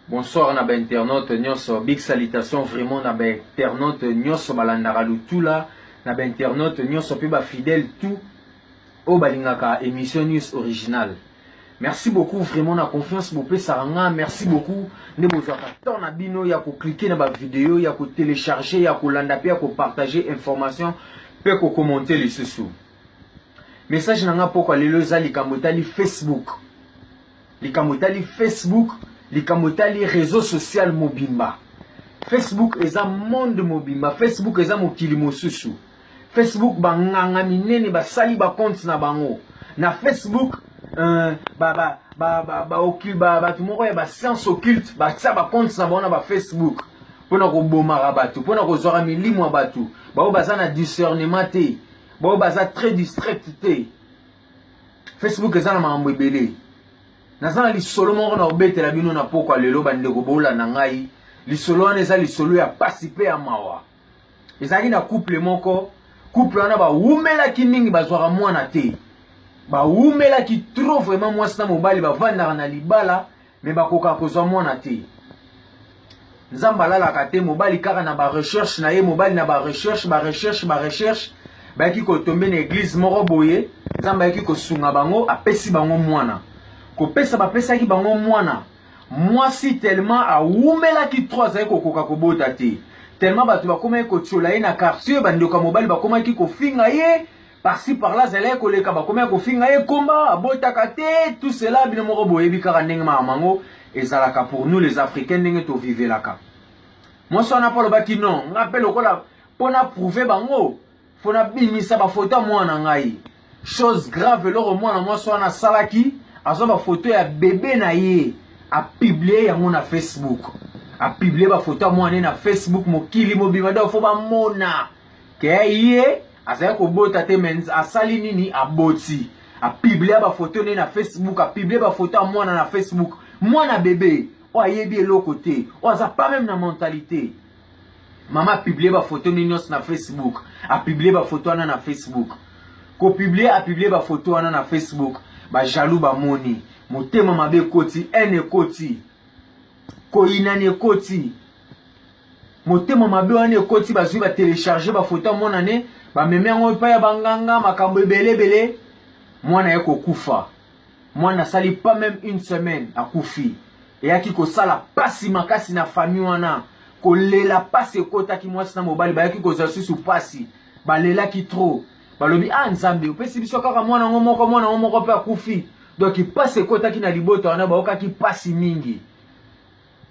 Bonsoir na ba internaute nyonso, big salutation vraiment na ba internaute nyonso balandaka lutula, na ba internaute nyonso pe ba fidèle tout au balingaka émission news originale. Merci beaucoup vraiment na confiance bopé saranga, merci beaucoup ne bozaka temps na bino ya ko cliquer na ba vidéo, ya ko télécharger, ya ko landa pe ya ko partager information pe ko commenter les sous. Message nanga poko lelo za likamotali Facebook. Likamotali Facebook. Likamotali réseau social mobimba. Facebook est un monde mobimba. Facebook est un mokili mosusu. Facebook banganga minene ba sali ba compte na bango. Na Facebook tout moko ya ba science occulte ba tsa ba compte na bango na ba Facebook. Pona ko bomara batu, pona ko zora milimo batu. Ba o baza na discernement te. Ba o baza très distraite te. Facebook est un mambo ebele. Nazana li solo moko na obete la bino na poko lelo bandeko bola na ngai li solo wana eza li solo ya pasipe ya mawa ezali na couple moko couple wana ba umela ki mingi bazwaka mwana te ba umela ki trop vraiment mwasi na mobali bavandaka na libala me bakoka kozwa mwana te nzamba alalaka te mobali kaka na ba recherche na ye mobali na ba recherche bayaki kotombe na église moko boye nzamba yaki kosunga bango apesi bango mwana kopesa bapesa ki bango mwana mwasi tellement aumela ki 3 ans kokoka kobota te tellement bato bakoma ko tchola ye na quartier bandeko mobali bakoma ki kofinga ye par-ci par-là zela koleka bakoma ko finga ye komba abotaka te tout cela bino moko boyebi kaka ndenge mamango ezalaka pour nous les africains ndenge to vivelaka moi so na polo baki non ngapel okola pona prouver bango fona bimisa ba photo mwana ngai chose grave loro mwana moi so na salaki azo ba photo ya bébé na ye a publier yango na Facebook a publier ba photo mwana na Facebook mokili mobima do fo ba mona ke ye azaya ko bota te menz asali nini aboti a publier ba photo na Facebook a publier ba photo mwana na Facebook mwana bébé o ayebi eloko te o aza pas même na mentalité maman publier ba photo ni nyos na Facebook a publier ba photo na Facebook ko publier a publier ba photo na Facebook ba jaloux ba moni motema mabe koti ene koti ko inane koti motema mabe wane koti bazui ba télécharger ba photo mona ne ba meme ngo pa ya banganga makambo ebele mwana yako kufa mwana sali pas même une semaine akufi et yaki ko sala pasi makasi na famille wana ko lela pasi kota ki mwasi na mobali ba yaki ko zasusu pasi ba lela ki trop balobi nzambe opesi biso kaka mwana ngomoko pe akufi donc il passe kota ki na libota wana baoka ki pasi mingi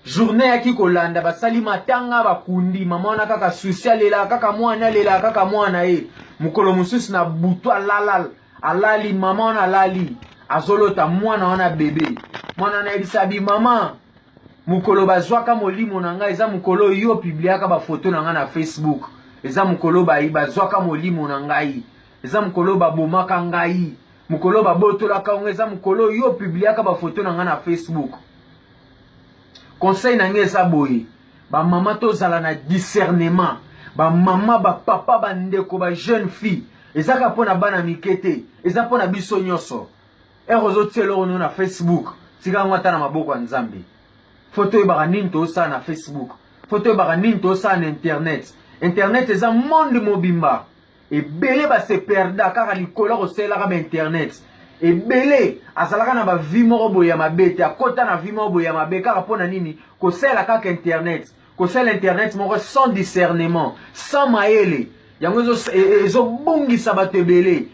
journée yaki kolanda basali matanga bakundi mama wana kaka social lela kaka mwana ye mukolo mususu na butwa lalal alali mama wana alali azolota mwana wana bébé mwana na ebisabi mama mukolo bazwaka molimo na ngai eza mukolo yo publiaka ba photo na ngai na Facebook eza mukolo bazwaka molimo na ngai eza mukolo babomaka ngai mukolo babotolaka ngai eza mukolo yo publiaka ba photo na ngai na Facebook conseil na ngai eza boye ba mama tozala na discernement ba mama ba papa ba ndeko ba jeune fille ezaka pona bana mikete eza pona biso nyoso erozo tselo na Facebook tika ngata na maboko ya Nzambe photo ebaka nini tosa na Facebook photo ebaka nini tosa na internet eza monde mobimba ebele ba se perda kaka likolo ko sela ka internet ebele azalaka na ba vie moko boya mabete akota na vie moko boya mabe kaka pona nini ko sela kaka internet ko sela internet moko sans discernement sans maele yango ezo bungisa batebele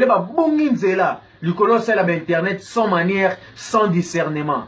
ba bungi nzela likolo sela ba internet sans manière sans discernement.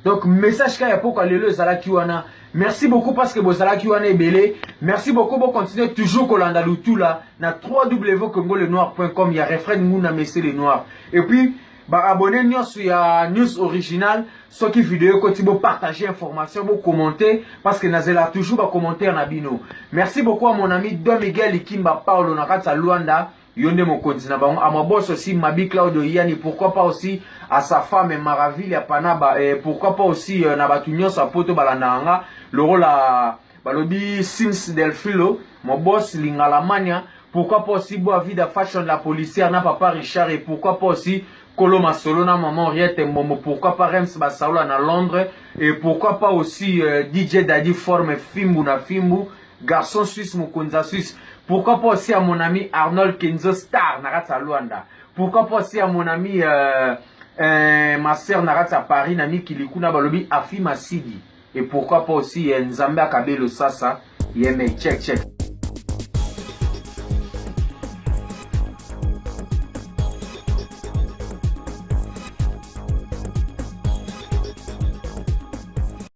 Donc message ka ya poko lelo ezalaki wana. Merci beaucoup parce que bozalaki wana ebele. Merci beaucoup pour continuer toujours kolanda lutula na www.congolenoir.com ya refrain nguna messé le noir. Et puis ba abonner nyonso ya news original soki vidéo koti bo partager information bo commenter parce que nazela toujours ba commentaire na bino. Merci beaucoup à mon ami Don Miguel Ikimba Paulo na kata Luanda. Yonde mokonzi na bango à ma boss aussi Mabi Claudio Yani, pourquoi pas aussi à sa femme Maraville ya Panaba et pourquoi pas aussi na batu nyonso poto balandanga loro la balobi Sims Delfilo mon boss Lingalamania, pourquoi pas aussi Boa Vida Fashion la policière na papa Richard et pourquoi pas aussi Kolo Masolo na maman Henriette Momo, pourquoi pas Rems Basaola na Londres, et pourquoi pas aussi DJ Daddy Forme Fimbu na Fimbu, garçon suisse Mukunza suisse. Pourquoi pas aussi à mon ami Arnold Kenzo Star Narata Luanda. Pourquoi pas aussi à mon ami ma sœur Narata Paris Nami Kilikuna Balobi Afi Masidi. Et pourquoi pas aussi Nzambe Akabelo Sasa Yeme check.